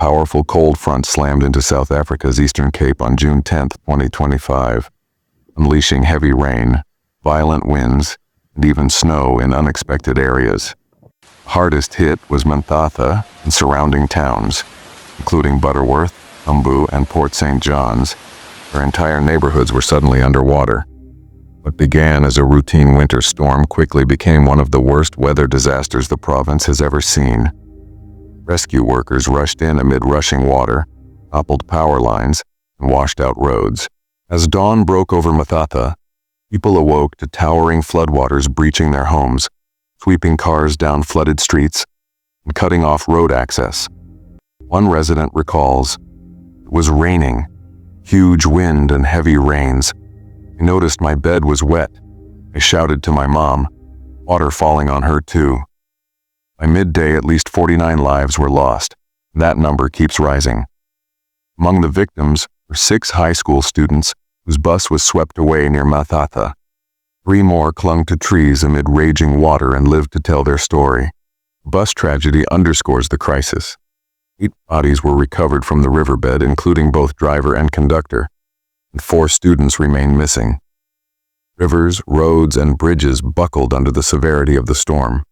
powerful cold front slammed into South Africa's Eastern Cape on June 10, 2025, unleashing heavy rain, violent winds, and even snow in unexpected areas. Hardest hit was Mthatha and surrounding towns, including Butterworth, Umbu, and Port St. John's, where entire neighborhoods were suddenly underwater. What began as a routine winter storm quickly became one of the worst weather disasters the province has ever seen. Rescue workers rushed in amid rushing water, toppled power lines, and washed out roads. As dawn broke over Mthatha, people awoke to towering floodwaters breaching their homes, sweeping cars down flooded streets, and cutting off road access. One resident recalls, "It was raining, huge wind and heavy rains. I noticed my bed was wet. I shouted to my mom, water falling on her too." By midday, at least 49 lives were lost. That number keeps rising. Among the victims were 6 high school students whose bus was swept away near Mthatha. 3 more clung to trees amid raging water and lived to tell their story. The bus tragedy underscores the crisis. 8 bodies were recovered from the riverbed, including both driver and conductor, and 4 students remain missing. Rivers, roads, and bridges buckled under the severity of the storm.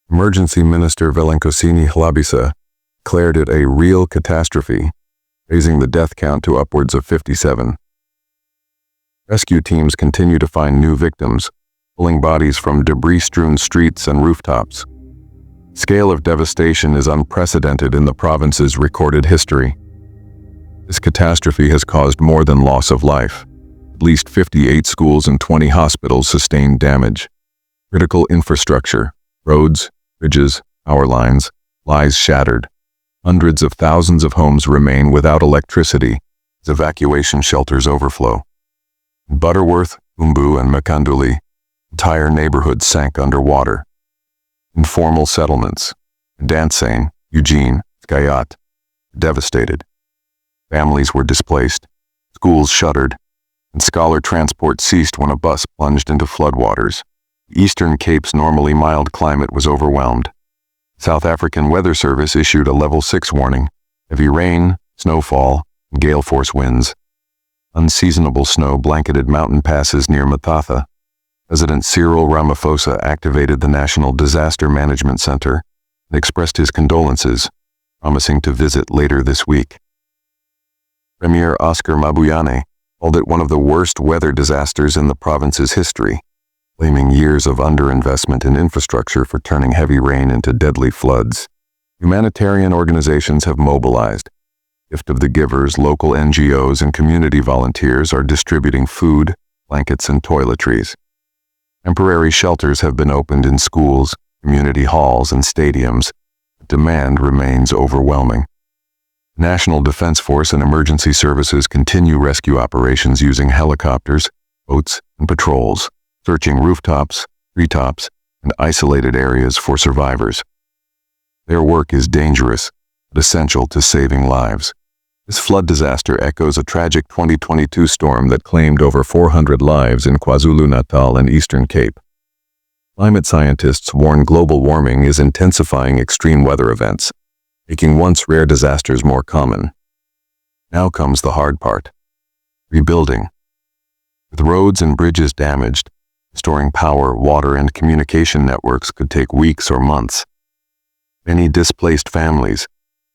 Emergency Minister Velenkosini Hlabisa declared it a real catastrophe, raising the death count to upwards of 57. Rescue teams continue to find new victims, pulling bodies from debris-strewn streets and rooftops. The scale of devastation is unprecedented in the province's recorded history. This catastrophe has caused more than loss of life. At least 58 schools and 20 hospitals sustained damage. Critical infrastructure, roads, bridges, power lines, lies shattered. Hundreds of thousands of homes remain without electricity as evacuation shelters overflow. In Butterworth, Umbu, and Makanduli, entire neighborhoods sank underwater. Informal settlements, Dansane, Eugene, Skayat, devastated. Families were displaced, schools shuttered, and scholar transport ceased when a bus plunged into floodwaters. The Eastern Cape's normally mild climate was overwhelmed. South African Weather Service issued a level 6 warning: heavy rain, snowfall, and gale force winds. Unseasonable snow blanketed mountain passes near Mthatha. President Cyril Ramaphosa activated the National Disaster Management Center and expressed his condolences, promising to visit later this week. Premier Oscar Mabuyane called it one of the worst weather disasters in the province's history, blaming years of underinvestment in infrastructure for turning heavy rain into deadly floods. Humanitarian organizations have mobilized. Gift of the Givers, local NGOs, and community volunteers are distributing food, blankets, and toiletries. Temporary shelters have been opened in schools, community halls, and stadiums, but demand remains overwhelming. The National Defense Force and emergency services continue rescue operations using helicopters, boats, and patrols, searching rooftops, treetops, and isolated areas for survivors. Their work is dangerous, but essential to saving lives. This flood disaster echoes a tragic 2022 storm that claimed over 400 lives in KwaZulu-Natal and Eastern Cape. Climate scientists warn global warming is intensifying extreme weather events, making once rare disasters more common. Now comes the hard part: rebuilding. With roads and bridges damaged, restoring power, water, and communication networks could take weeks or months. Many displaced families,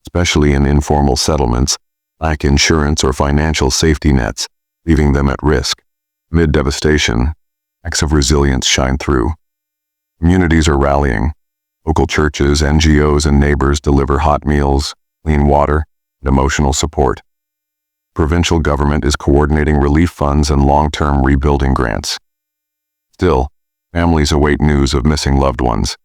especially in informal settlements, lack insurance or financial safety nets, leaving them at risk. Amid devastation, acts of resilience shine through. Communities are rallying. Local churches, NGOs, and neighbors deliver hot meals, clean water, and emotional support. Provincial government is coordinating relief funds and long-term rebuilding grants. Still, families await news of missing loved ones,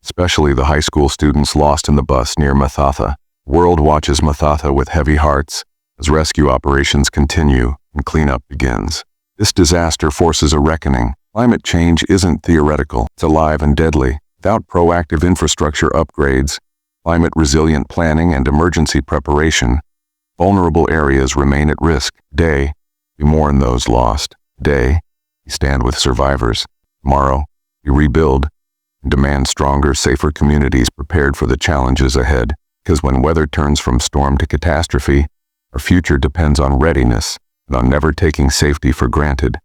especially the high school students lost in the bus near Mthatha. The world watches Mthatha with heavy hearts as rescue operations continue and cleanup begins. This disaster forces a reckoning. Climate change isn't theoretical, it's alive and deadly. Without proactive infrastructure upgrades, climate-resilient planning, and emergency preparation, vulnerable areas remain at risk. Today, we mourn those lost. Today, we stand with survivors. Tomorrow, we rebuild and demand stronger, safer communities prepared for the challenges ahead. Because when weather turns from storm to catastrophe, our future depends on readiness and on never taking safety for granted.